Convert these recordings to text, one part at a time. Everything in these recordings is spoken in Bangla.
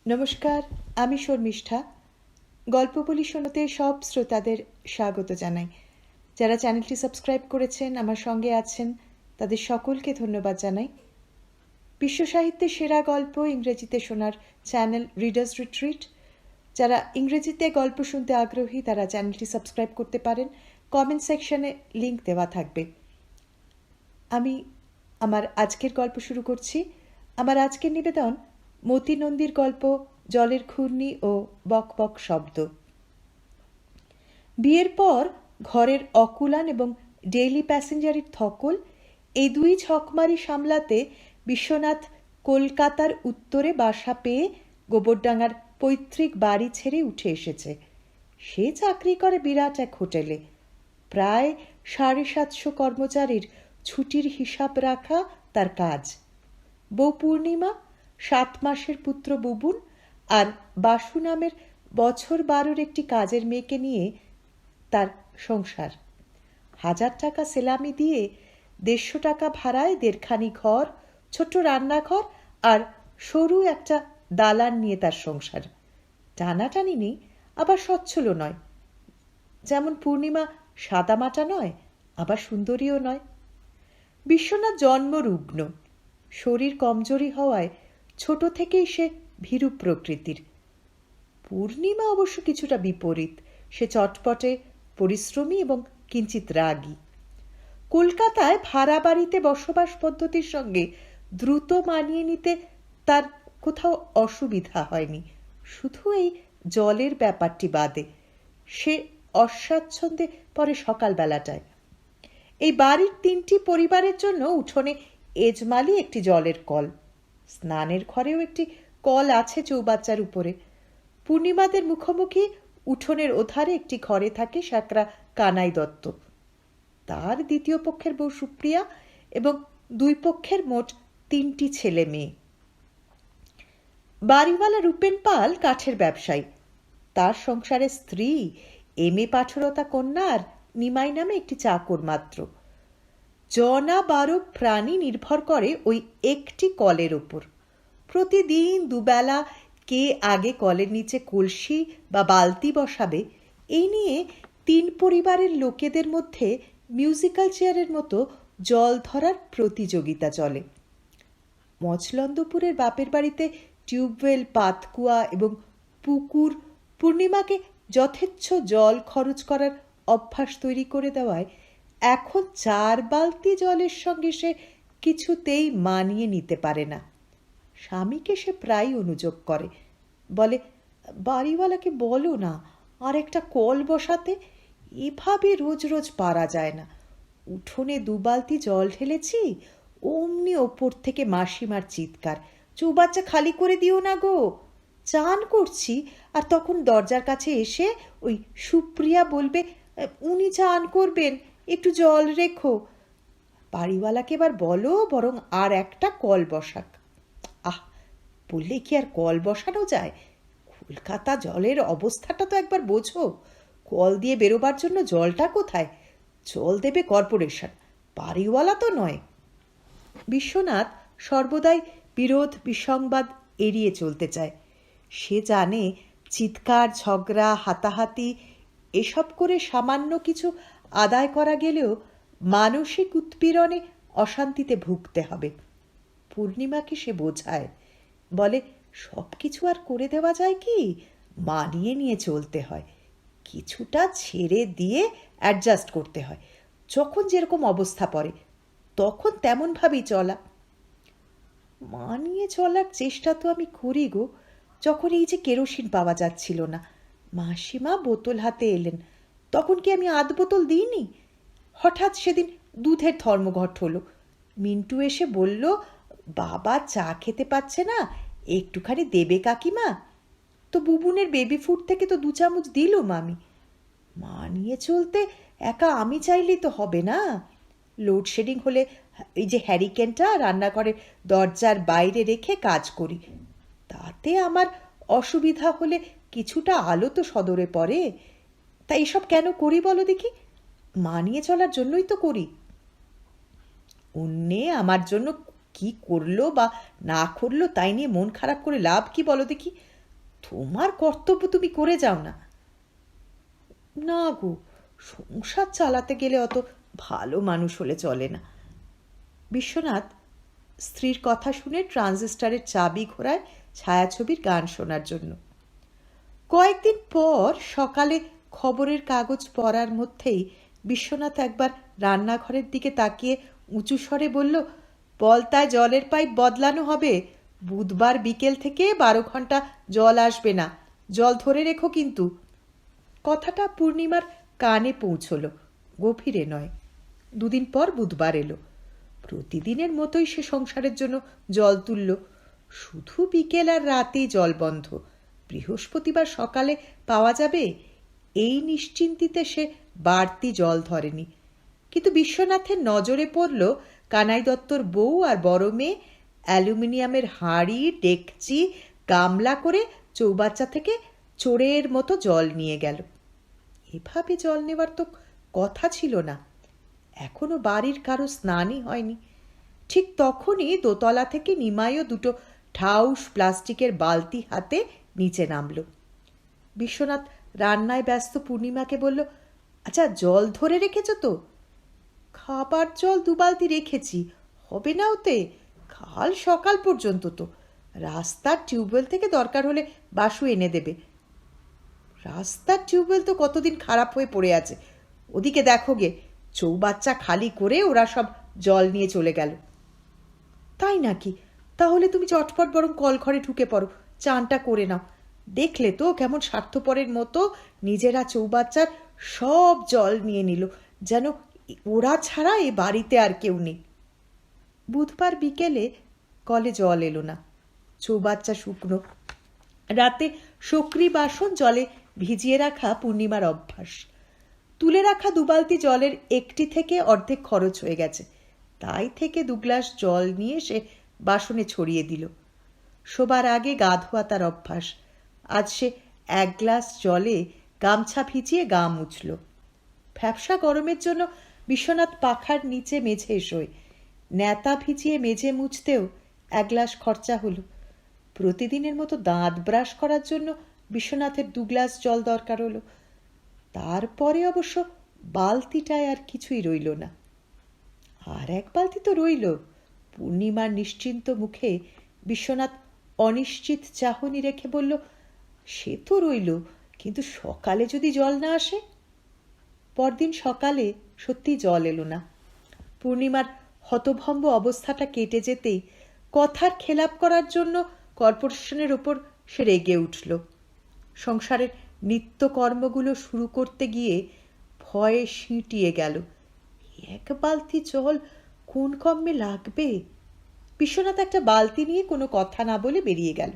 নমস্কার, আমি শর্মিষ্ঠা। গল্প বলি শোনাতে সব শ্রোতাদের স্বাগত জানাই। যারা চ্যানেলটি সাবস্ক্রাইব করেছেন, আমার সঙ্গে আছেন, তাদের সকলকে ধন্যবাদ জানাই। বিশ্ব সাহিত্যের সেরা গল্প ইংরেজিতে শোনার চ্যানেল রিডার্স রিট্রিট। যারা ইংরেজিতে গল্প শুনতে আগ্রহী তারা চ্যানেলটি সাবস্ক্রাইব করতে পারেন। কমেন্ট সেকশনে লিংক দেওয়া থাকবে। আমি আমার আজকের গল্প শুরু করছি। আমার আজকের নিবেদন মতি নন্দীর গল্প জলের ঘূর্ণি ও বক বক শব্দ। বিয়ের পর ঘরের অকুলান এবং ডেইলি প্যাসেঞ্জারের ধকল, এই দুই ঝকমারি সামলাতে বিশ্বনাথ কলকাতার উত্তরে বাসা পেয়ে গোবরডাঙ্গার পৈতৃক বাড়ি ছেড়ে উঠে এসেছে। সে চাকরি করে বিরাট এক হোটেলে। প্রায় 750 কর্মচারীর ছুটির হিসাব রাখা তার কাজ। বউ পূর্ণিমা, 7 মাসের পুত্র বুবুন আর বাসু নামের বছর 12-র একটি কাজের মেয়েকে নিয়ে তার সংসার। 1000 টাকা সেলামি দিয়ে 150 টাকা ভাড়ায় দেড়খানি ঘর, ছোট্ট রান্নাঘর আর সরু একটা দালান নিয়ে তার সংসার। টানাটানি নেই, আবার সচ্ছলও নয়। যেমন পূর্ণিমা সাদামাটা নয়, আবার সুন্দরীও নয়। বিশ্বনাথ জন্মরুগ্ন, শরীর কমজোরি হওয়ায় ছোট থেকেই সে ভীরু প্রকৃতির। পূর্ণিমা অবশ্য কিছুটা বিপরীত। সে চটপটে, পরিশ্রমী এবং কিঞ্চিত রাগী। কলকাতায় ভাড়া বাড়িতে বসবাস পদ্ধতির সঙ্গে দ্রুত মানিয়ে নিতে তার কোথাও অসুবিধা হয়নি, শুধু এই জলের ব্যাপারটি বাদে। সে অস্বাচ্ছন্দ্যে পরে সকালবেলাটায়। এই বাড়ির 3টি পরিবারের জন্য উঠোনে এজমালি একটি জলের কল, স্নানের ঘরেও একটি কল আছে চৌবাচ্চার উপরে। পূর্ণিমাদের মুখোমুখি উঠোনের ওধারে একটি ঘরে থাকে সাকরা কানাই দত্ত, তার দ্বিতীয় পক্ষের বউ সুপ্রিয়া এবং দুই পক্ষের মোট 3টি ছেলে মেয়ে। বাড়িওয়ালা রূপেন পাল কাঠের ব্যবসায়ী। তার সংসারে স্ত্রী, এমএ পাঠরতা কন্যা আর নিমাই নামে একটি চাকর মাত্র। জনা 12 প্রাণী নির্ভর করে ওই একটি কলের ওপর। প্রতিদিন দুবেলা কে আগে কলের নিচে কলসি বা বালতি বসাবে এই নিয়ে 3 পরিবারের লোকেদের মধ্যে মিউজিক্যাল চেয়ারের মতো জল ধরার প্রতিযোগিতা চলে। মচলন্দপুরের বাপের বাড়িতে টিউবওয়েল, পাতকুয়া এবং পুকুর পূর্ণিমাকে যথেচ্ছ জল খরচ করার অভ্যাস তৈরি করে দেওয়ায় এখন 4 বালতি জলের সঙ্গে সে কিছুতেই মানিয়ে নিতে পারে না। স্বামীকে সে প্রায় অনুযোগ করে, বলে, বাড়িওয়ালাকে বলো না আর একটা কল বসাতে, এভাবে রোজ রোজ পারা যায় না। উঠোনে 2 বালতি জল ঢেলেছি, অমনি ওপর থেকে মাসিমার চিৎকার, চৌবাচ্চা খালি করে দিও না গো, চান করছি। আর তখন দরজার কাছে এসে ওই সুপ্রিয়া বলবে, উনি চান করবেন, একটু জল রেখো। বাড়িওয়ালাকে এবার বলো বরং আর একটা কল বসাক। আহ, বললে কি আর কল বসানো যায়? কলকাতা জলের অবস্থাটা তো একবার বোঝো। কল দিয়ে বেরোবার জন্য জলটা কোথায়? জল দেবে কর্পোরেশন, বাড়িওয়ালা তো নয়। বিশ্বনাথ সর্বদাই বিরোধ বিসংবাদ এড়িয়ে চলতে চায়। সে জানে চিৎকার, ঝগড়া, হাতাহাতি এসব করে সামান্য কিছু আদায় করা গেলেও মানসিক উৎপীড়নে অশান্তিতে ভুগতে হবে। পূর্ণিমাকে সে বোঝায়, বলে, সব কিছু আর করে দেওয়া যায় কি? মানিয়ে নিয়ে চলতে হয়, কিছুটা ছেড়ে দিয়ে অ্যাডজাস্ট করতে হয়। যখন যেরকম অবস্থা পড়ে তখন তেমনভাবেই চলা। মানিয়ে চলার চেষ্টা তো আমি করি গো। যখন এই যে কেরোসিন পাওয়া যাচ্ছিল না, মাসিমা বোতল হাতে এলেন, তখন কি আমি 8 বোতল দিইনি? হঠাৎ সেদিন দুধের ধর্মঘট হলো। মিন্টু এসে বলল, বাবা চা খেতে পাচ্ছে না, একটুখানি দেবে কাকিমা? তো বুবুনের বেবি ফুড থেকে তো 2 চামচ দিলুম আমি। মানিয়ে চলতে একা আমি চাইলেই তো হবে না। লোডশেডিং হলে এই যে হ্যারিকেনটা রান্নাঘরের দরজার বাইরে রেখে কাজ করি, তাতে আমার অসুবিধা হলে কিছুটা আলো তো সদরে পড়ে। তাই এসব কেন করি বলো দেখি? মানিয়ে চলার জন্যই তো করি। অন্যে আমার জন্য কি করলো বা না করলো তাই নিয়ে মন খারাপ করে লাভ কি বলো দেখি? তোমার কর্তব্য তুমি করে যাও না। না গো, সংসার চালাতে গেলে অত ভালো মানুষ হলে চলে না। বিশ্বনাথ স্ত্রীর কথা শুনে ট্রানজিস্টারের চাবি ঘোরায় ছায়াছবির গান শোনার জন্য। কয়েকদিন পর সকালে খবরের কাগজ পড়ার মধ্যেই বিশ্বনাথ একবার রান্নাঘরের দিকে তাকিয়ে উঁচু স্বরে বলল, পলতায় জলের পাইপ বদলানো হবে, বুধবার বিকেল থেকে 12 ঘন্টা জল আসবে না, জল ধরে রেখো কিন্তু। কথাটা পূর্ণিমার কানে পৌঁছল, গভীরে নয়। দুদিন পর বুধবার এলো। প্রতিদিনের মতোই সে সংসারের জন্য জল তুলল, শুধু বিকেল আর রাতেই জল বন্ধ। বৃহস্পতিবার সকালে পাওয়া যাবে এই নিশ্চিন্তিতে সে বাড়তি জল ধরেনি। কিন্তু বিশ্বনাথের নজরে পড়ল কানাই দত্তর বউ আর বড় মেয়ে অ্যালুমিনিয়ামের হাঁড়ি, ডেকচি, গামলা করে চৌবাচ্চা থেকে চোরের মতো জল নিয়ে গেল। এভাবে জল নেবার তো কথা ছিল না। এখনো বাড়ির কারো স্নানই হয়নি। ঠিক তখনই দোতলা থেকে নিমাইও দুটো ঠাউস প্লাস্টিকের বালতি হাতে নিচে নামল। বিশ্বনাথ রান্নায় ব্যস্ত পূর্ণিমাকে বলল, আচ্ছা জল ধরে রেখেছ তো? খাবার জল 2 বালতি রেখেছি, হবে না ওতে? কাল সকাল পর্যন্ত তো। রাস্তার টিউবওয়েল থেকে দরকার হলে বাসু এনে দেবে। রাস্তার টিউবওয়েল তো কতদিন খারাপ হয়ে পড়ে আছে, ওদিকে দেখো গে। চৌবাচ্চা খালি করে ওরা সব জল নিয়ে চলে গেল। তাই নাকি? তাহলে তুমি চটপট বরং কল ঘরে ঢুকে পড়ো, চানটা করে নাও। দেখলে তো কেমন স্বার্থপরের মতো নিজেরা চৌবাচ্চার সব জল নিয়ে নিল, যেন ওরা ছাড়া এ বাড়িতে আর কেউ নেই। বুধবার বিকেলে কলে জল এলো না, চৌবাচ্চা শুকনো। রাতে সক্রি বাসন জলে ভিজিয়ে রাখা পূর্ণিমার অভ্যাস। তুলে রাখা 2 বালতি জলের একটি থেকে অর্ধেক খরচ হয়ে গেছে, তাই থেকে 2 গ্লাস জল নিয়ে সে বাসনে ছড়িয়ে দিল। শোবার আগে গা ধোয়া তার অভ্যাস। আজ সে 1 গ্লাস জলে গামছা ভিজিয়ে গা মুছল। ফ্যাপসা গরমের জন্য বিশ্বনাথ পাখার নিচে মেঝে শোয়। ন্যাতা ভিজিয়ে মেঝে মুছতেও 1 গ্লাস খরচা হলো। প্রতিদিনের মতো দাঁত ব্রাশ করার জন্য বিশ্বনাথের 2 গ্লাস জল দরকার হলো। তারপরে অবশ্য বালতিটায় আর কিছুই রইল না। আর 1 বালতি তো রইল। পূর্ণিমার নিশ্চিন্ত মুখে বিশ্বনাথ অনিশ্চিত চাহনি রেখে বলল, সে তো রইল, কিন্তু সকালে যদি জল না আসে? পরদিন সকালে সত্যি জল এলো না। পূর্ণিমার হতভম্ব অবস্থাটা কেটে যেতেই কথার খেলাপ করার জন্য কর্পোরেশনের ওপর সে রেগে উঠল। সংসারের নিত্যকর্মগুলো শুরু করতে গিয়ে ভয়ে সিঁটিয়ে গেল। 1 বালতি জল কোন কম্মে লাগবে? বিশ্বনাথ একটা বালতি নিয়ে কোনো কথা না বলে বেরিয়ে গেল।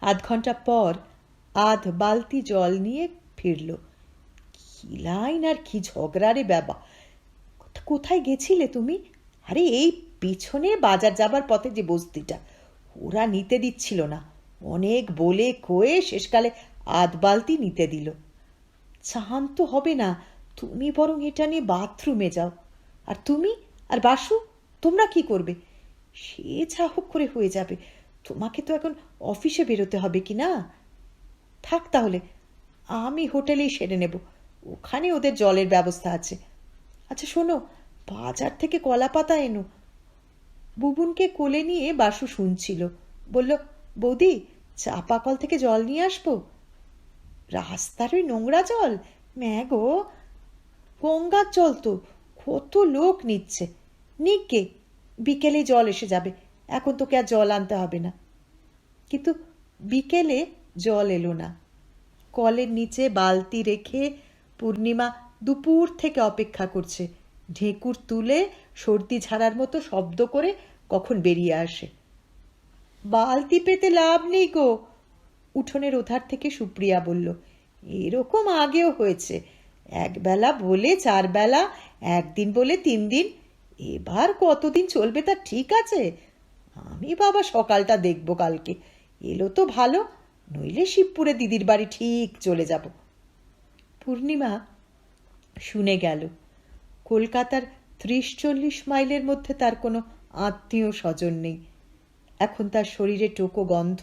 1/2 ঘন্টা পর 1/2 বালতি জল নিয়ে ফিরল। কি লাইন আর কি ঝগড়া রে বাবা! কোথায় গেছিলে তুমি? আরে এই পিছনে বাজার যাবার পথে যে বস্তিটা, ওরা নিতে দিচ্ছিল না। অনেক বলে কয়ে শেষকালে 1/2 বালতি নিতে দিল। চান তো হবে না, তুমি বরং এটা নিয়ে বাথরুমে যাও। আর তুমি আর বাসু, তোমরা কি করবে? সে যা হোক করে হয়ে যাবে, তোমাকে তো এখন অফিসে বেরোতে হবে কি না? থাক তাহলে, আমি হোটেলেই সেরে নেব, ওখানে ওদের জলের ব্যবস্থা আছে। আচ্ছা শোনো, বাজার থেকে কলা পাতা এনো। বুবুনকে কোলে নিয়ে বাসু শুনছিল। বলল, বৌদি চাপা কল থেকে জল নিয়ে আসবো? রাস্তার ওই নোংরা জল? ম্যাগো, গঙ্গার জল তো, কত লোক নিচ্ছে। নিকে, বিকেলে জল এসে যাবে, এখন তোকে আর জল আনতে হবে না। কিন্তু বিকেলে জল এলো না। কলের নিচে বালতি রেখে পূর্ণিমা দুপুর থেকে অপেক্ষা করছে, ঢেকুর তুলে সর্দি ঝাড়ার মতো শব্দ করে কখন বেরিয়ে আসে। বালতি পেতে লাভ নেই গো, উঠোনের ওধার থেকে সুপ্রিয়া বলল। এরকম আগেও হয়েছে, 1 বেলা বলে 4 বেলা, 1 দিন বলে 3 দিন। এবার কতদিন চলবে তা ঠিক আছে? আমি বাবা সকালটা দেখব কালকে, এলো তো ভালো, নইলে শিবপুরে দিদির বাড়ি ঠিক চলে যাব। পূর্ণিমা শুনে গেল। কলকাতার 30-40 মাইলের মধ্যে তার কোনো আত্মীয় স্বজন নেই। এখন তার শরীরে টোকো গন্ধ,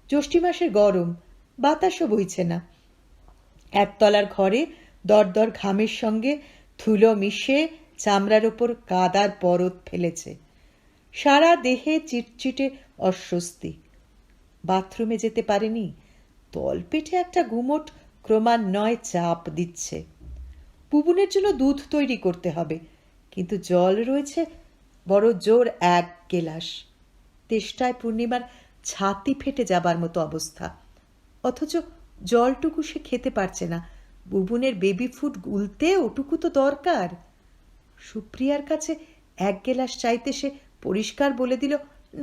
জ্যৈষ্ঠী মাসের গরম, বাতাসও বইছে না। একতলার ঘরে দরদর ঘামের সঙ্গে ধুলো মিশে চামড়ার ওপর কাদার পরত ফেলেছে। সারা দেহে চিটচিটে অস্বস্তি। বাথরুমে যেতে পারেনি, তলপেটে একটা গুমোট ক্রমান্বয়ে চাপ দিচ্ছে। বুবুনের জন্য দুধ তৈরি করতে হবে, কিন্তু জল রয়েছে বড় জোর 1 গেলাস। তেষ্টায় পূর্ণিমার ছাতি ফেটে যাবার মতো অবস্থা, অথচ জলটুকু সে খেতে পারছে না। বুবুনের বেবি ফুড গুলতে ওটুকু তো দরকার। সুপ্রিয়ার কাছে 1 গেলাস চাইতে সে পরিষ্কার বলে দিল,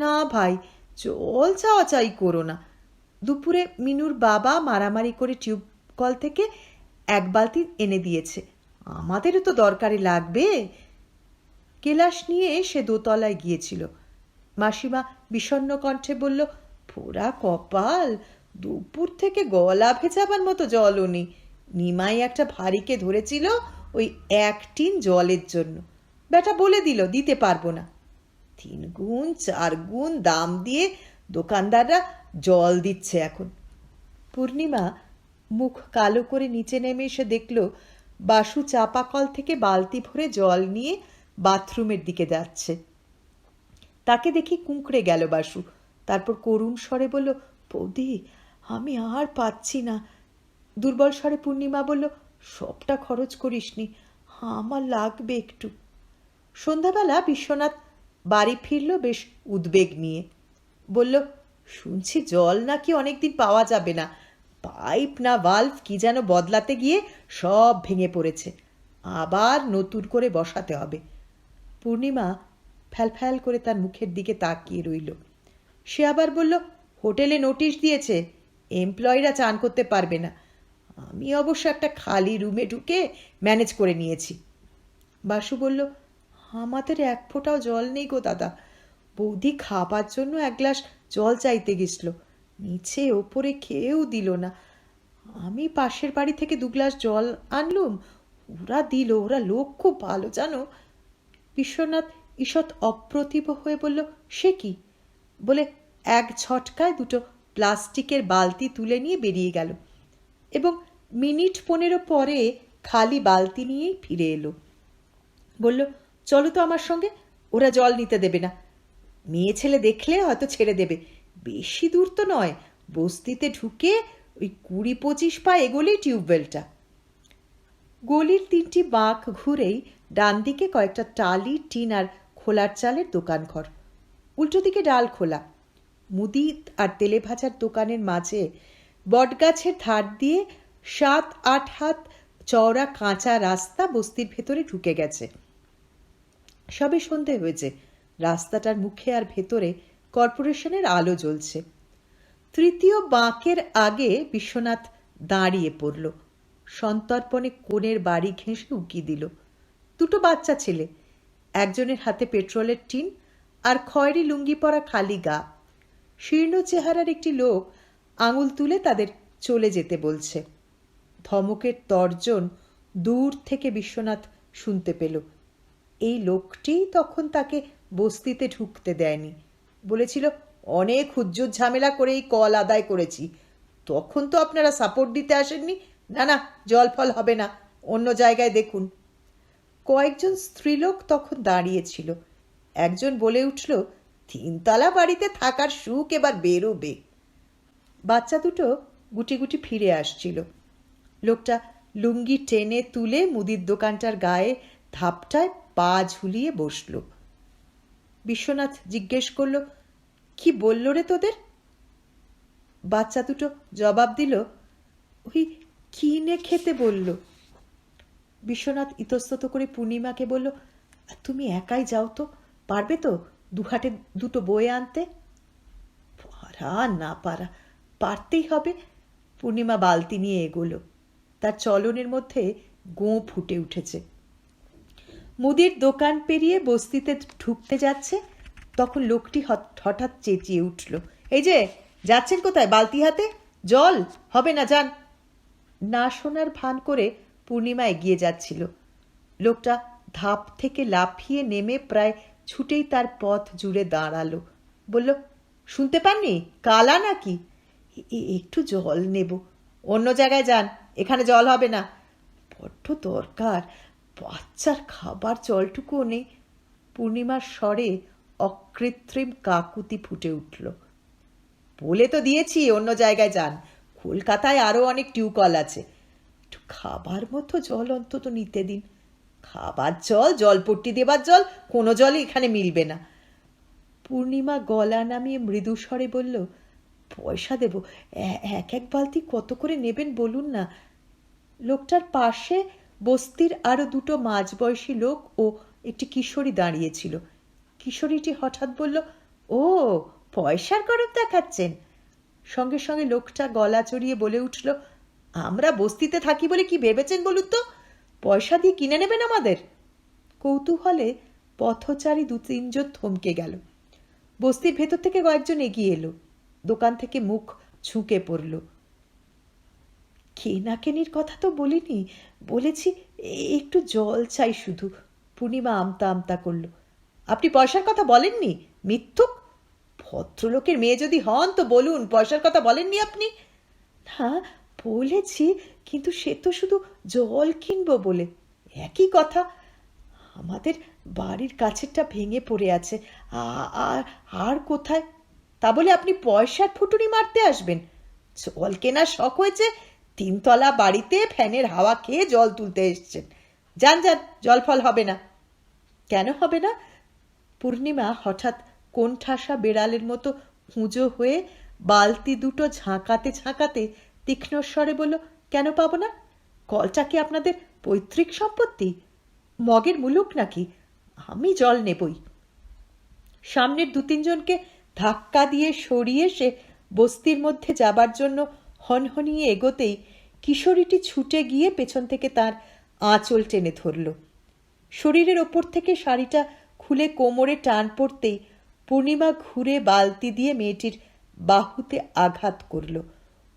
না ভাই, জল চাওয়া চাই করো না। দুপুরে মিনুর বাবা মারামারি করে টিউব কল থেকে 1 বালতি এনে দিয়েছে, আমাদেরও তো দরকারে লাগবে। গেলাস নিয়ে সে দোতলায় গিয়েছিল। মাসিমা বিষণ্ণ কণ্ঠে বলল, পোড়া কপাল, দুপুর থেকে গলা ভেজাবার মতো জলও নেই। নিমাই একটা ভারীকে ধরেছিল ওই 1 টিন জলের জন্য। বেটা বলে দিল দিতে পারবো না। 3 গুণ 4 গুণ দাম দিয়ে দোকানদাররা জল দিচ্ছে এখন। পূর্ণিমা মুখ কালো করে নিচে নেমে এসে দেখল বাসু চাপা কল থেকে বালতি ভরে জল নিয়ে বাথরুমের দিকে যাচ্ছে। তাকে দেখি কুঁকড়ে গেল বাসু। তারপর করুণ স্বরে বলল, বৌদি, আমি আর পাচ্ছি না। দুর্বল স্বরে পূর্ণিমা বলল, সবটা খরচ করিসনি, আমার লাগবে একটু। সন্ধ্যাবেলা বিশ্বনাথ বাড়ি ফিরল বেশ উদ্বেগ নিয়ে। বলল, শুনছি জল নাকি অনেকদিন পাওয়া যাবে না। পাইপ না ভালভ কি যেন বদলাতে গিয়ে সব ভেঙে পড়েছে, আবার নতুন করে বসাতে হবে। পূর্ণিমা ফ্যালফ্যাল করে তার মুখের দিকে তাকিয়ে রইল। সে আবার বলল, হোটেলে নোটিশ দিয়েছে, এমপ্লয়িরা চান করতে পারবে না। আমি অবশ্য একটা খালি রুমে ঢুকে ম্যানেজ করে নিয়েছি। বাসু বলল, আমাদের 1 ফোঁটাও জল নেই গো দাদা। বৌদি খাবার জন্য 1 গ্লাস জল চাইতে গেছিল, নিচে ওপরে খেয়েও দিল না। আমি পাশের বাড়ি থেকে 2 গ্লাস জল আনলুম, ওরা দিল। ওরা লোক খুব ভালো জানো। বিশ্বনাথ ঈষৎ অপ্রতিভ হয়ে বলল, সে কি? বলে 1 ঝটকায় 2টো প্লাস্টিকের বালতি তুলে নিয়ে বেরিয়ে গেল এবং মিনিট 15 পরে খালি বালতি নিয়েই ফিরে এলো। বলল, চলো তো আমার সঙ্গে, ওরা জল নিতে দেবে না। মেয়ে ছেলে দেখলে হয়তো ছেড়ে দেবে, বেশি দূর তো নয়, বস্তিতে ঢুকে ওই 20-25 পা এগোলেই টিউবওয়েলটা। গলির 3টি বাঁক ঘুরেই ডান দিকে কয়েকটা টালি, টিন আর খোলার চালের দোকানঘর, উল্টো দিকে ডাল খোলা। মুদি আর তেলে ভাজার দোকানের মাঝে বটগাছের ধার দিয়ে 7-8 হাত চওড়া কাঁচা রাস্তা বস্তির ভেতরে ঢুকে গেছে। সবে সন্ধে হয়েছে। রাস্তাটার মুখে আর ভেতরে কর্পোরেশনের আলো জ্বলছে। 3য় বাঁকের আগে বিশ্বনাথ দাঁড়িয়ে পড়ল। সন্তর্পণে কোণের বাড়ি ঘেঁষে উকি দিল। 2টো বাচ্চা ছেলে, একজনের হাতে পেট্রোলের টিন আর খয়েরি লুঙ্গি পরা খালি গা। শীর্ণ চেহারার একটি লোক আঙুল তুলে তাদের চলে যেতে বলছে। ধমকের তর্জন দূর থেকে বিশ্বনাথ শুনতে পেল। এই লোকটি তখন তাকে বস্তিতে ঢুকতে দেয়নি, বলেছিল, অনেক হুজ্জুত ঝামেলা করে এই কল আদায় করেছি, তখন তো আপনারা সাপোর্ট দিতে আসেননি। না না, জল ফল হবে না, অন্য জায়গায় দেখুন। কয়েকজন স্ত্রীলোক তখন দাঁড়িয়েছিল। একজন বলে উঠল, 3 তলা বাড়িতে থাকার সুখ এবার বেরোবে। বাচ্চা দুটো গুটি গুটি ফিরে আসছিল। লোকটা লুঙ্গি টেনে তুলে মুদির দোকানটার গায়ে ধাপটায় পা ঝুলিয়ে বসল। বিশ্বনাথ জিজ্ঞেস করল, কি বলল রে তোদের? বাচ্চা দুটো জবাব দিল, ওই কিনে খেতে বলল। বিশ্বনাথ ইতস্তত করে পূর্ণিমাকে বলল, তুমি একাই যাও তো, পারবে তো 2 হাটে 2টো বয়ে আনতে? পারা না পারা, পারতেই হবে। পূর্ণিমা বালতি নিয়ে এগোলো। তার চলনের মধ্যে গোঁ ফুটে উঠেছে। মুদির দোকান পেরিয়ে বস্তিতে ঢুকতে যাচ্ছে, তখন লোকটি হঠাৎ চেঁচিয়ে উঠল, এই যে যাচ্ছেন কোথায় বালতি হাতে? জল হবে না, যান। না শোনার ভান করে পূর্ণিমা এগিয়ে যাচ্ছিল। লোকটা ধাপ থেকে লাফিয়ে নেমে প্রায় ছুটেই তার পথ জুড়ে দাঁড়ালো। বলল, শুনতে পাননি? কালা নাকি? একটু জল নেব। অন্য জায়গায় যান, এখানে জল হবে না। বড্ড দরকার, বাচ্চার খাবার জলটুকুও নেই। পূর্ণিমার স্বরে অকৃত্রিম কাকুতি ফুটে উঠল। বলে তো দিয়েছি অন্য জায়গায় যান, কলকাতায় আরও অনেক টিউকল আছে। একটু খাবার মতো জল অন্তত নিতে দিন। খাবার জল, জলপট্টি দেবার জল, কোনো জলই এখানে মিলবে না। পূর্ণিমা গলা নামিয়ে মৃদু স্বরে বলল, পয়সা দেব, এক এক বালতি কত করে নেবেন বলুন না। লোকটার পাশে বস্তির আরো দুটো মাঝবয়সী লোক ও একটি কিশোরী দাঁড়িয়েছিল। কিশোরীটি হঠাৎ বলল, ও পয়সার গরম দেখাচ্ছেন। সঙ্গে সঙ্গে লোকটা গলা চড়িয়ে বলে উঠল, আমরা বস্তিতে থাকি বলে কি ভেবেছেন বলুন তো? পয়সা দিয়ে কিনে নেবেন আমাদের? কৌতূহলে পথচারী দু তিনজন থমকে গেল। বস্তির ভেতর থেকে কয়েকজন এগিয়ে এলো। দোকান থেকে মুখ ঝুঁকে পড়ল। কেনাকেনির কথা তো বলিনি, বলেছি একটু জল চাই শুধু। পূর্ণিমা আমতা আমতা করল। আপনি পয়সার কথা বলেননি? মিথ্যুক! ভদ্রলোকের মেয়ে যদি হন তো বলুন, পয়সার কথা বলেননি আপনি? না, বলেছি, কিন্তু সে তো শুধু জল কিনবো বলে। একই কথা। আমাদের বাড়ির কাছেরটা ভেঙে পড়ে আছে, আর কোথায়? তা বলে আপনি পয়সার ফুটুনি মারতে আসবেন? জল কেনার শখ হয়েছে, তিনতলা বাড়িতে ফ্যানের হাওয়া খেয়ে জল তুলতে এসছেন। যান যান, জল ফল হবে না। কেন হবে না? পূর্ণিমা হঠাৎ কোণঠাসা বেড়ালের মতো খুঁজো হয়ে বালতি দুটো ঝাঁকাতে ঝাঁকাতে তীক্ষ্ণ স্বরে বলল, কেন পাবো না? কলটা কি আপনাদের পৈতৃক সম্পত্তি? মগের মুলুক নাকি? আমি জল নেবই। সামনের দু তিনজনকে ধাক্কা দিয়ে সরিয়ে সে বস্তির মধ্যে যাবার জন্য হনহনিয়ে এগোতেই কিশোরীটি ছুটে গিয়ে পেছন থেকে তার আঁচল টেনে ধরল। শরীরের ওপর থেকে শাড়িটা খুলে কোমরে টান পড়তেই পূর্ণিমা ঘুরে বালতি দিয়ে মেয়েটির বাহুতে আঘাত করল।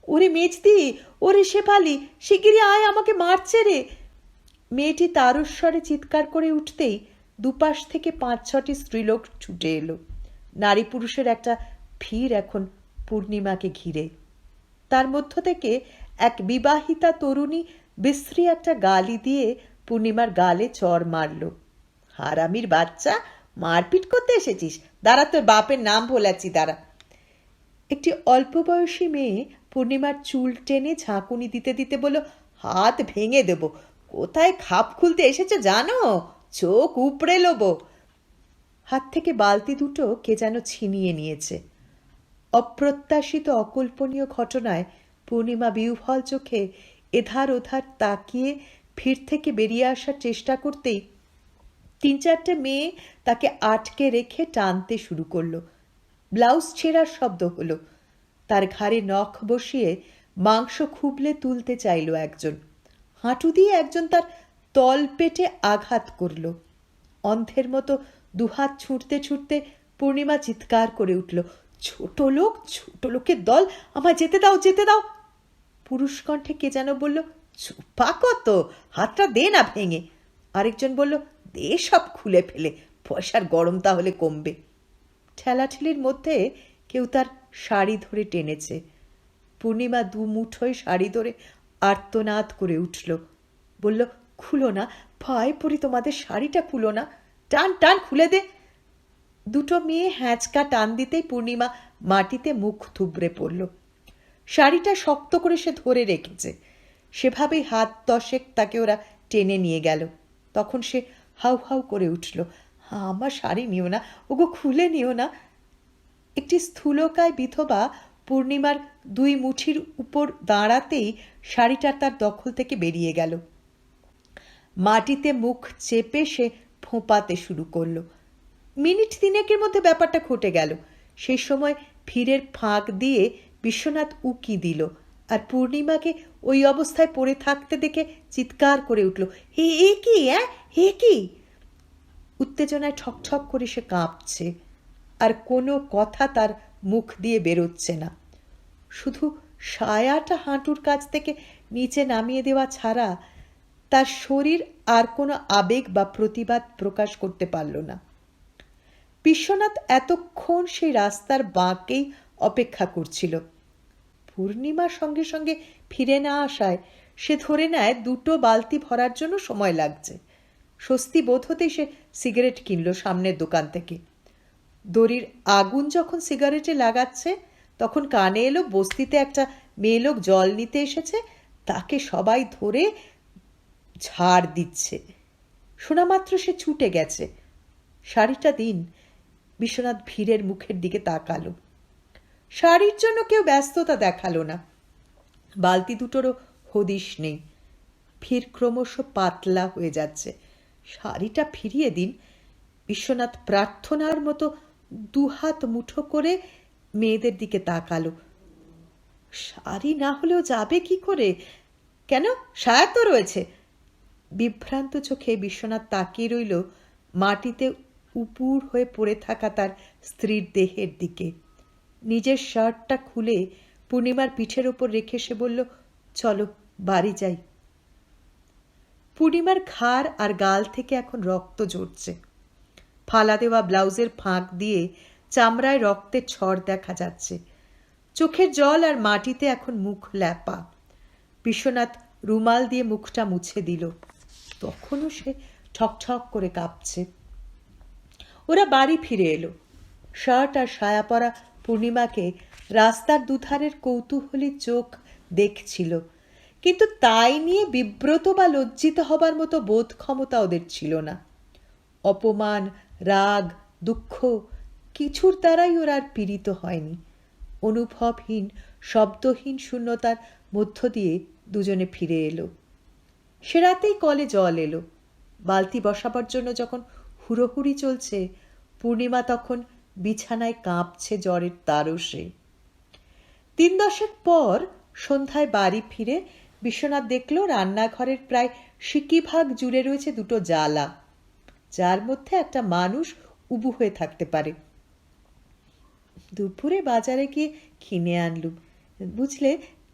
ওরে মেজদি, ওরে শেফালি, শিগগিরি আয়, আমাকে মারছে রে। মেয়েটি তারস্বরে চিৎকার করে উঠতেই দুপাশ থেকে ৫-৬টি স্ত্রীলোক ছুটে এলো। নারী পুরুষের একটা ভিড় এখন পূর্ণিমাকে ঘিরে। তার মধ্য থেকে এক বিবাহিতা তরুণী বিশ্রী একটা গালি দিয়ে পূর্ণিমার গালে চড় মারল। হারামির বাচ্চা, মারপিট করতে এসেছিস? দাঁড়া, তোর বাপের নাম ভোলাচ্ছি, দাঁড়া। একটি অল্প বয়সী মেয়ে পূর্ণিমার চুল টেনে ঝাঁকুনি দিতে দিতে বলল, হাত ভেঙে দেব। কোথায় খাপ খুলতে এসেছো জানো? চোখ উপড়ে লোব। হাত থেকে বালতি দুটো কে যেন ছিনিয়ে নিয়েছে। অপ্রত্যাশিত অকল্পনীয় ঘটনায় পূর্ণিমা বিহ্বল চোখে এধার ওধার তাকিয়ে ভিড় থেকে বেরিয়ে আসার চেষ্টা করতেই ৩-৪টে মেয়ে তাকে আটকে রেখে টানতে শুরু করলো। ব্লাউজ ছেঁড়ার শব্দ হলো। তার ঘাড়ে নখ বসিয়ে মাংস খুবলে তুলতে চাইল একজন। হাঁটু দিয়ে একজন তার তল পেটে আঘাত করল। অন্ধের মতো দুহাত ছুটতে ছুটতে পূর্ণিমা চিৎকার করে উঠল, ছোট লোক, ছোট লোকের দল, আমায় যেতে দাও, যেতে দাও। পুরুষ কণ্ঠে কে যেন বলল, চুপা কত, হাতটা দে না ভেঙে। আরেকজন বলল, দে সব খুলে ফেলে, পয়সার গরম তাহলে কমবে। ঠেলাঠেলির মধ্যে কেউ তার শাড়ি ধরে টেনেছে। পূর্ণিমা দু মুঠোয় শাড়ি ধরে আর্তনাদ করে উঠল। বলল, খুলো না, ভয় পড়ি, তোমাদের শাড়িটা খুলো না, টান টান, খুলে দে। দুটো মেয়ে হ্যাঁচকা টান দিতেই পূর্ণিমা মাটিতে মুখ থুবড়ে পড়ল। শাড়িটা শক্ত করে সে ধরে রেখেছে। সেভাবেই হাত 10 তাকে ওরা টেনে নিয়ে গেল। তখন সে হাউ হাউ করে উঠল, আমার শাড়ি নিও না, ওগো খুলে নিও না। একটি স্থূলকায় বিধবা পূর্ণিমার 2 মুঠির উপর দাঁড়াতেই শাড়িটা তার দখল থেকে বেরিয়ে গেল। মাটিতে মুখ চেপে সে ফোঁপাতে শুরু করল। মিনিট 3 মধ্যে ব্যাপারটা ঘটে গেল। সেই সময় ভিড়ের ফাঁক দিয়ে বিশ্বনাথ উকি দিল আর পূর্ণিমাকে ওই অবস্থায় পড়ে থাকতে দেখে চিৎকার করে উঠল, হে কি, হে কি! উত্তেজনায় ঠকঠক করে সে কাঁপছে, আর কোনো কথা তার মুখ দিয়ে বেরোচ্ছে না। শুধু সায়াটা হাঁটুর কাছ থেকে নিচে নামিয়ে দেওয়া ছাড়া তার শরীর আর কোনো আবেগ বা প্রতিবাদ প্রকাশ করতে পারল না। বিশ্বনাথ এতক্ষণ সেই রাস্তার বাঁকেই অপেক্ষা করছিল। পূর্ণিমার সঙ্গে সঙ্গে ফিরে না আসায় সে ধরে নেয় 2টো বালতি ভরার জন্য সময় লাগছে। স্বস্তি বোধ হতেই সে সিগারেট কিনল সামনের দোকান থেকে। দড়ির আগুন যখন সিগারেটে লাগাচ্ছে তখন কানে এলো বস্তিতে একটা মেয়ে লোক জল নিতে এসেছে, তাকে সবাই ধরে ঝাড় দিচ্ছে। শোনা মাত্র সে ছুটে গেছে। সারিটা দিন বিশ্বনাথ ভিড়ের মুখের দিকে তাকালো। শাড়ির জন্য কেউ ব্যস্ততা দেখালো না। বালতি দুটোরও হদিশ নেই। ভিড় ক্রমশ পাতলা হয়ে যাচ্ছে। শাড়িটা ফিরিয়ে দিন। বিশ্বনাথ প্রার্থনার মতো দুহাত মুঠো করে মেয়েদের দিকে তাকালো। শাড়ি না হলেও যাবে কি করে? কেন, সায়া তো রয়েছে। বিভ্রান্ত চোখে বিশ্বনাথ তাকিয়ে রইল মাটিতে উপুর হয়ে পড়ে থাকা তার স্ত্রীর দেহের দিকে। নিজের শার্টটা খুলে পূর্ণিমার পিঠের ওপর রেখে সে বলল, চলো বাড়ি যাই। পূর্ণিমার ঘাড় আর গাল থেকে এখন রক্ত ঝরছে। ফালা দেওয়া ব্লাউজের ফাঁক দিয়ে চামড়ায় রক্তের ছড় দেখা যাচ্ছে। চোখের জল আর মাটিতে এখন মুখ ল্যাপা। বিশ্বনাথ রুমাল দিয়ে মুখটা মুছে দিল। তখনও সে ঠকঠক করে কাঁপছে। ওরা বাড়ি ফিরে এলো। শার্ট আর সায়া পরা পূর্ণিমাকে রাস্তার দুধারের কৌতূহলী চোখ দেখছিল, কিন্তু তাই নিয়ে বিব্রত বা লজ্জিত হবার মতো বোধ ক্ষমতা ওদের ছিল না। অপমান, রাগ, দুঃখ কিছুর দ্বারাই ওরা আর পীড়িত হয়নি। অনুভবহীন, শব্দহীন শূন্যতার মধ্য দিয়ে দুজনে ফিরে এলো। সে রাতেই কলে জল এলো। বালতি বসাবার জন্য যখন হুড়োহুড়ি চলছে, পূর্ণিমা তখন বিছানায় কাঁপছে জ্বরের তারসে। 3-10 পর সন্ধ্যায় বাড়ি ফিরে বিশ্বনাথ দেখল রান্নাঘরের প্রায় সিকিভাগ জুড়ে রয়েছে 2টো জ্বালা, যার মধ্যে একটা মানুষ উবু হয়ে থাকতে পারে। দুপুরে বাজারে গিয়ে কিনে আনলুম। বুঝলে,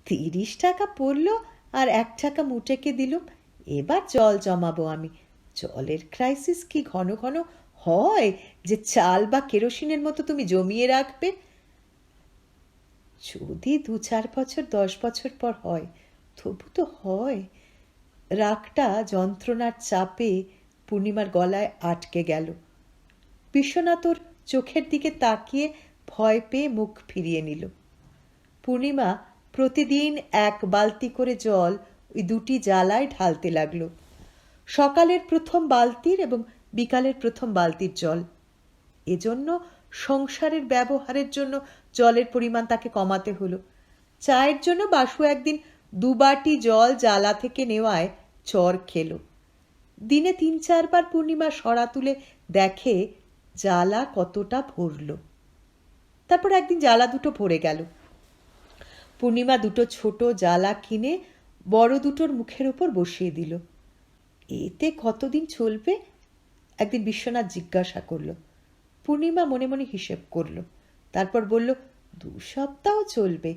30 টাকা পড়ল আর 1 টাকা মুটেকে দিলুম। এবার জল জমাবো আমি। জলের ক্রাইসিস কি ঘন ঘন হয় যে চাল বা কেরোসিনের মতো তুমি জমিয়ে রাখবে? যদি 2-4 বছর 10 বছর পর হয়, তবু তো হয়। রাগটা যন্ত্রণার চাপে পূর্ণিমার গলায় আটকে গেল। বিশ্বনাথ ওর চোখের দিকে তাকিয়ে ভয় পেয়ে মুখ ফিরিয়ে নিল। পূর্ণিমা প্রতিদিন 1 বালতি করে জল ওই 2টি জ্বালায় ঢালতে লাগলো। সকালের প্রথম বালতির এবং বিকালের প্রথম বালতির জল। এজন্য সংসারের ব্যবহারের জন্য জলের পরিমাণ তাকে কমাতে হলো। চায়ের জন্য বাসু একদিন 2 বাটি জল জ্বালা থেকে নেওয়ায় চর খেলো। দিনে 3-4 বার পূর্ণিমা সরা তুলে দেখে জ্বালা কতটা ভরল। তারপর একদিন জ্বালা 2টো ভরে গেল। পূর্ণিমা 2টো ছোট জ্বালা কিনে বড় 2টোর মুখের ওপর বসিয়ে দিল। এতে কতদিন চলবে? একদিন বিশ্বনাথ জিজ্ঞাসা করল। পূর্ণিমা মনে মনে হিসেব করল। তারপর বলল, 2 সপ্তাহ চলবে,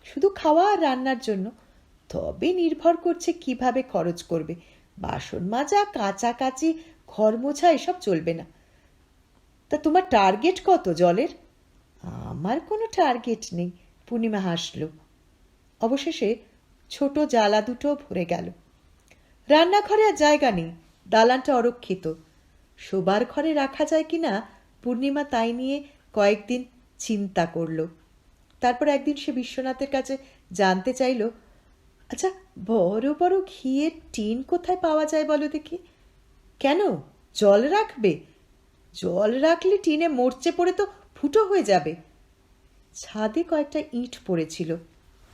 শুধু খাওয়া আর রান্নার জন্য। তবে নির্ভর করছে কিভাবে খরচ করবে। বাসন মাজা, কাচাকাচি, ঘর মোছা এসব চলবে না। তা তোমার টার্গেট কত জলের? আমার কোনো টার্গেট নেই। পূর্ণিমা হাসল। অবশেষে ছোট জ্বালা 2টো ভরে গেল। রান্নাঘরে আর জায়গা নেই, দালানটা অরক্ষিত। শোবার ঘরে রাখা যায় কিনা পূর্ণিমা তাই নিয়ে কয়েকদিন চিন্তা করল। তারপর একদিন সে বিশ্বনাথের কাছে জানতে চাইল, আচ্ছা, বড় বড় ঘিয়ের টিন কোথায় পাওয়া যায় বলো দেখি? কেন, জল রাখবে? জল রাখলে টিনে মরচে পড়ে তো ফুটো হয়ে যাবে। ছাদে কয়েকটা ইট পড়েছিল।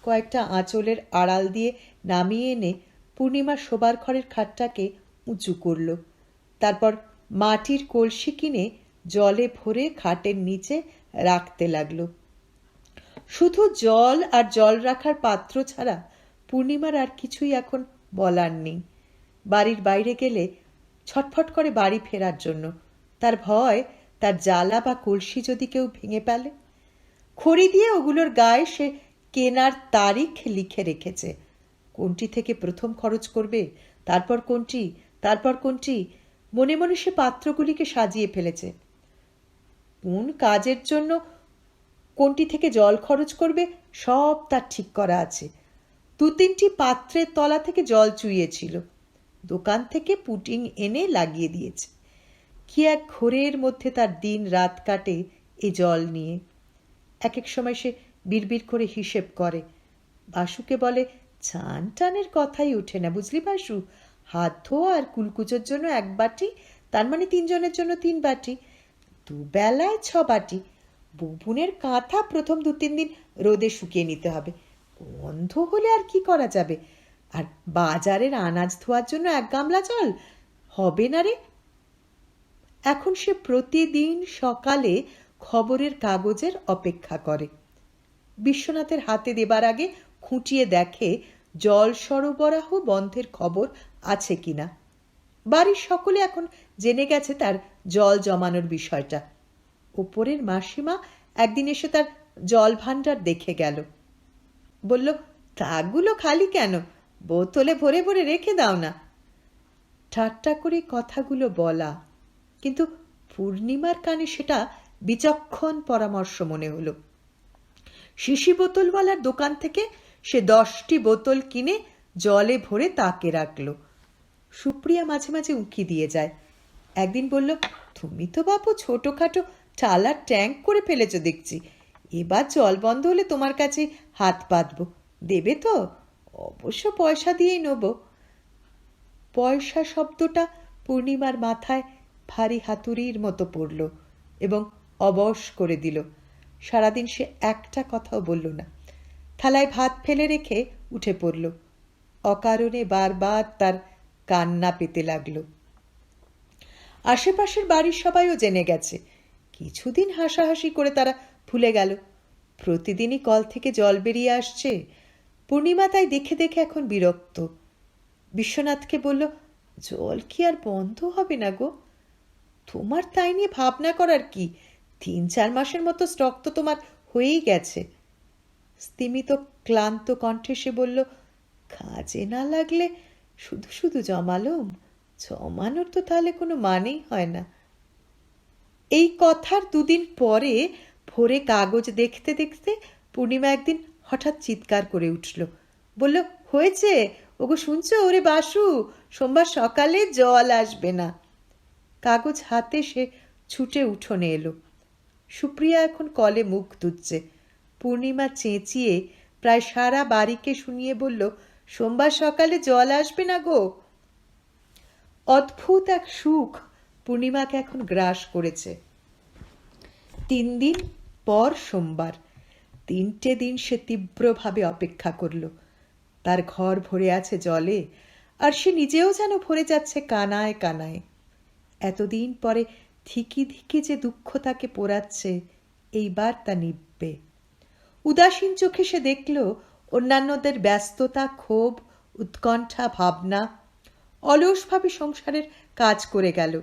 কয়েকটা আঁচলের আড়াল দিয়ে নামিয়ে এনে পূর্ণিমার শোবার ঘরের খাটটাকে উঁচু করল। তারপর মাটির কলসি কিনে জলে ভরে খাটের নিচে রাখতে লাগলো। শুধু জল আর জল রাখার পাত্র ছাড়া পূর্ণিমার আর কিছুই এখন বলার নেই। বাড়ির বাইরে গেলে ছটফট করে বাড়ি ফেরার জন্য। তার ভয় তার জ্বালা বা কলসি যদি কেউ ভেঙে ফেলে। খড়ি দিয়ে ওগুলোর গায়ে সে কেনার তারিখ লিখে রেখেছে। কোনটি থেকে প্রথম খরচ করবে, তারপর কোনটি, তারপর কোনটি, মনে মনে সে পাত্রগুলিকে সাজিয়ে ফেলেছে। কোন কাজের জন্য কোনটি থেকে জল খরচ করবে সব তার ঠিক করা আছে। 2-3টি পাত্রের তলা থেকে জল চুইয়েছিল, দোকান থেকে পুটিং এনে লাগিয়ে দিয়েছে। কি এক ঘোরের মধ্যে তার দিন রাত কাটে এ জল নিয়ে। এক এক সময় সে বিড়বিড় করে হিসেব করে। বাসুকে বলে, চান টানের কথাই ওঠে না, বুঝলি বাসু? হাত ধোয়া আর কুলকুচোর জন্য 1 বাটি, তার মানে 3 জনের জন্য 3 বাটি, 2 বেলায় 6 বাটি। বুনের কাঁথা প্রথম 2-3 দিন রোদে শুকিয়ে নিতে হবে, গন্ধ হলে আর কি করা যাবে? আর বাজারের আনাজ ধোয়ার জন্য 1 গামলা জল হবে না রে। এখন সে প্রতিদিন সকালে খবরের কাগজের অপেক্ষা করে। বিশ্বনাথের হাতে দেবার আগে খুঁটিয়ে দেখে জল সরবরাহ বন্ধের খবর আছে কিনা। বাড়ির সকলে এখন জেনে গেছে তার জল জমানোর বিষয়টা। উপরের মাসিমা একদিন এসে তার জল ভাণ্ডার দেখে গেল। বলল, তাকগুলো খালি কেন? বোতলে ভরে ভরে রেখে দাও না। ঠাট্টা করে কথাগুলো বলা, কিন্তু পূর্ণিমার কানে সেটা বিচক্ষণ পরামর্শ মনে হলো। শিশি বোতলওয়ালার দোকান থেকে সে 10টি বোতল কিনে জলে ভরে তাকে রাখল। সুপ্রিয়া মাঝে মাঝে উঁকি দিয়ে যায়। একদিন বলল, তুমি তো বাপু ছোটখাটো টালার ট্যাঙ্ক করে ফেলেছ দেখছি, এবার জল বন্ধ হলে তোমার কাছে হাত পাতব, দেবে তো? অবশ্য পয়সা দিয়েই নেব। পয়সা শব্দটা পূর্ণিমার মাথায় ভারী হাতুড়ির মতো পড়ল এবং অবশ করে দিল। সারাদিন সে একটা কথাও বলল না। থালায় ভাত ফেলে রেখে উঠে পড়ল। অকারণে বারবার তার কান্না পেতে লাগলো। আশেপাশের বাড়ির সবাইও জেনে গেছে। কিছুদিন হাসাহাসি করে তারা ভুলে গেল। প্রতিদিনই কল থেকে জল বেরিয়ে আসছে। পূর্ণিমা তাই দেখে দেখে এখন বিরক্ত। বিশ্বনাথকে বলল, জল কি আর বন্ধ হবে না গো? তোমার তাই নিয়ে ভাবনা করার কি? 3-4 মাসের মতো স্টক তো তোমার হয়েই গেছে। স্তিমিত ক্লান্ত কণ্ঠে সে বলল, কাজে না লাগলে শুধু শুধু জমালুম, জমানোর তো তাহলে কোনো মানেই হয় না। এই কথার 2 দিন পরে ভোরে কাগজ দেখতে দেখতে পূর্ণিমা একদিন হঠাৎ চিৎকার করে উঠল। বলল, হয়েছে ওগো, শুনছো? ওরে বাসু, সোমবার সকালে জল আসবে না। কাগজ হাতে সে ছুটে উঠোনে এলো। সুপ্রিয়া এখন কলে মুখ ধুচ্ছে। পূর্ণিমা চেঁচিয়ে প্রায় সারা বাড়িকে শুনিয়ে বলল, সোমবার সকালে জল আসবে না গো। অদ্ভুত এক সুখ পূর্ণিমাকে এখন গ্রাস করেছে। 3 দিন পর সোমবার। 3টে দিন সে তীব্রভাবে অপেক্ষা করল। তার ঘর ভরে আছে জলে, আর সে নিজেও যেন ভরে যাচ্ছে কানায় কানায়। এতদিন পরে ধিকি ধিকি যে দুঃখ তাকে পোড়াচ্ছে, এইবার তা নিববে। উদাসীন চোখে সে দেখল অন্যান্যদের ব্যস্ততা, ক্ষোভ, উৎকণ্ঠা, ভাবনা। অলসভাবে সংসারের কাজ করে গেল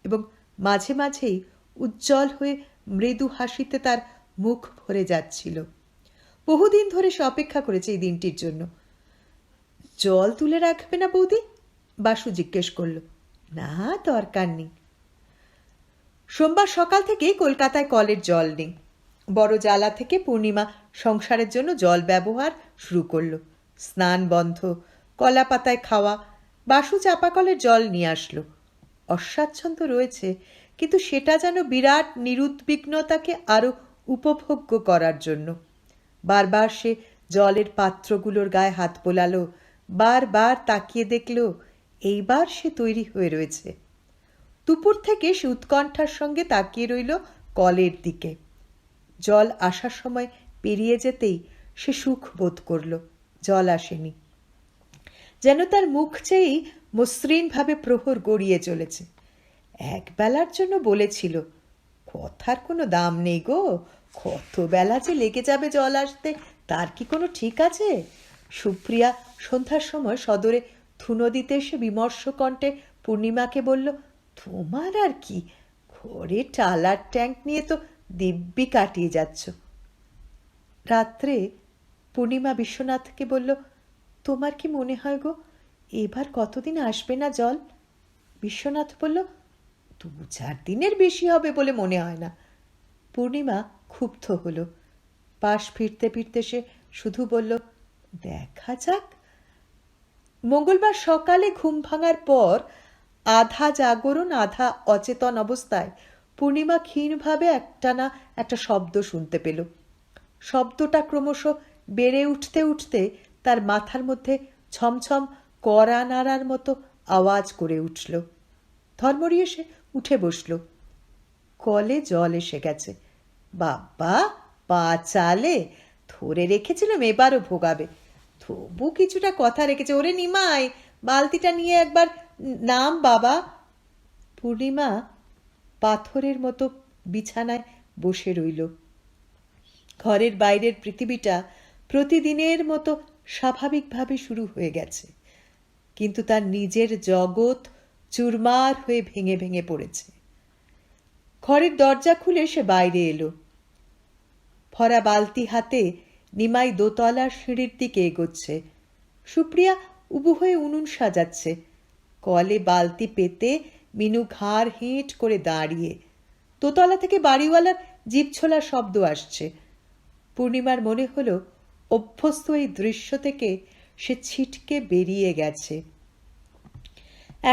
এবং মাঝে মাঝেই উজ্জ্বল হয়ে মৃদু হাসিতে তার মুখ ভরে যাচ্ছিল। বহুদিন ধরে সে অপেক্ষা করেছে এই দিনটির জন্য। জল তুলে রাখবে না বৌদি? বাসু জিজ্ঞেস করল। না, দরকার নেই। সোমবার সকাল থেকেই কলকাতায় কলের জল নেই। বড় জ্বালা থেকে পূর্ণিমা সংসারের জন্য জল ব্যবহার শুরু করল। স্নান বন্ধ, কলা পাতায় খাওয়া। বাসু চাপাকলের জল নিয়ে আসলো। অস্বাচ্ছন্দ্য রয়েছে, কিন্তু সেটা যেন বিরাট নিরুদ্বিগ্নতাকে আরো উপভোগ্য করার জন্য। বারবার সে জলের পাত্রগুলোর গায়ে হাত বোলালো, বারবার তাকিয়ে দেখল এইবার সে তৈরি হয়ে রয়েছে। দুপুর থেকে সে উৎকণ্ঠার সঙ্গে তাকিয়ে রইল কলের দিকে। জল আসার সময় পেরিয়ে যেতেই সে সুখ বোধ করল। জল আসেনি, যেন তার মুখ চেয়েই মসৃণভাবে প্রহর গড়িয়ে চলেছে। একবেলার জন্য বলেছিল, কথার কোনো দাম নেই গো, কত বেলা যে লেগে যাবে জল আসতে তার কি কোনো ঠিক আছে? সুপ্রিয়া সন্ধ্যার সময় সদরে ধুনো দিতে এসে বিমর্ষ কণ্ঠে পূর্ণিমাকে বলল, তোমার আর কি, ঘরে টালার ট্যাঙ্ক নিয়ে তো দিব্যি কাটিয়ে যাচ্ছ। রাত্রে পূর্ণিমা বিশ্বনাথকে বলল, তোমার কি মনে হয় গো এবার কতদিন আসবে না জল? বিশ্বনাথ বলল, 2-4 দিনের বেশি হবে বলে মনে হয় না। পূর্ণিমা ক্ষুব্ধ হলো। পাশ ফিরতে ফিরতে সে শুধু বলল, দেখা যাক। মঙ্গলবার সকালে ঘুম ভাঙার পর আধা জাগরণ আধা অচেতন অবস্থায় পূর্ণিমা ক্ষীণভাবে একটানা একটা শব্দ শুনতে পেল। শব্দটা ক্রমশ বেড়ে উঠতে উঠতে তার মাথার মধ্যে ছমছম কড়া নাড়ার মতো আওয়াজ করে উঠল। ধর্মরি এসে উঠে বসল। কলে জল এসে গেছে। বাবা, পা চালে ধরে রেখেছিলাম, এবারও ভোগাবে। তবু কিছুটা কথা রেখেছে। ওরে নিমাই, বালতিটা নিয়ে একবার নাম বাবা। পূর্ণিমা পাথরের মতো বিছানায় বসে রইল। ঘরের বাইরের পৃথিবীটা প্রতিদিনের মতো স্বাভাবিকভাবে শুরু হয়ে গেছে, কিন্তু তার নিজের জগৎ চুরমার হয়ে ভেঙে ভেঙে পড়েছে। ঘরের দরজা খুলে সে বাইরে এলো। ভরা বালতি হাতে নিমাই দোতলার সিঁড়ির দিকে এগোচ্ছে। সুপ্রিয়া উবু হয়ে উনুন সাজাচ্ছে। কলে বালতি পেতে মিনু ঘাড় হেঁট করে দাঁড়িয়ে। দোতলা থেকে বাড়িওয়ালার জিভ ছোলার শব্দ আসছে। পূর্ণিমার মনে হলো অভ্যস্ত এই দৃশ্য থেকে সে ছিটকে বেরিয়ে গেছে।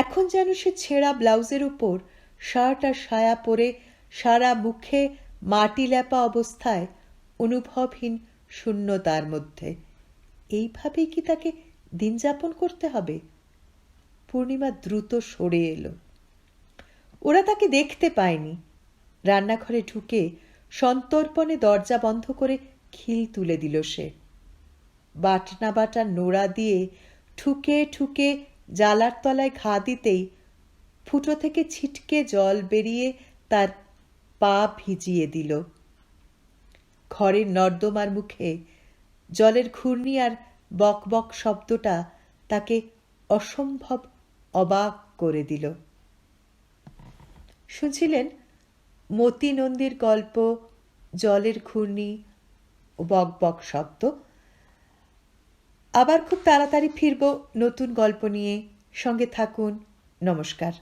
এখন যেন সে ছেঁড়া ব্লাউজের উপর শার্ট আর সায়া পরে সারা মুখে মাটি লেপা অবস্থায় অনুভবহীন শূন্যতার মধ্যে। এইভাবেই কি তাকে দিন যাপন করতে হবে? পূর্ণিমা দ্রুত সরে এলো। ওরা তাকে দেখতে পায়নি। রান্নাঘরে ঢুকে সন্তর্পণে দরজা বন্ধ করে খিল তুলে দিল সে। বাটনা বাটা নোড়া দিয়ে ঠুকে ঠুকে জালার তলায় ঘা দিতেই ফুটো থেকে ছিটকে জল বেরিয়ে তার পা ভিজিয়ে দিল। ঘরের নর্দমার মুখে জলের ঘূর্ণি আর বক বক শব্দটা তাকে অসম্ভব অবাক করে দিল। শুনছিলেন মতি নন্দীর গল্প জলের ঘূর্ণি ও বক বক শব্দ। আবার খুব তাড়াতাড়ি ফিরব নতুন গল্প নিয়ে। সঙ্গে থাকুন। নমস্কার।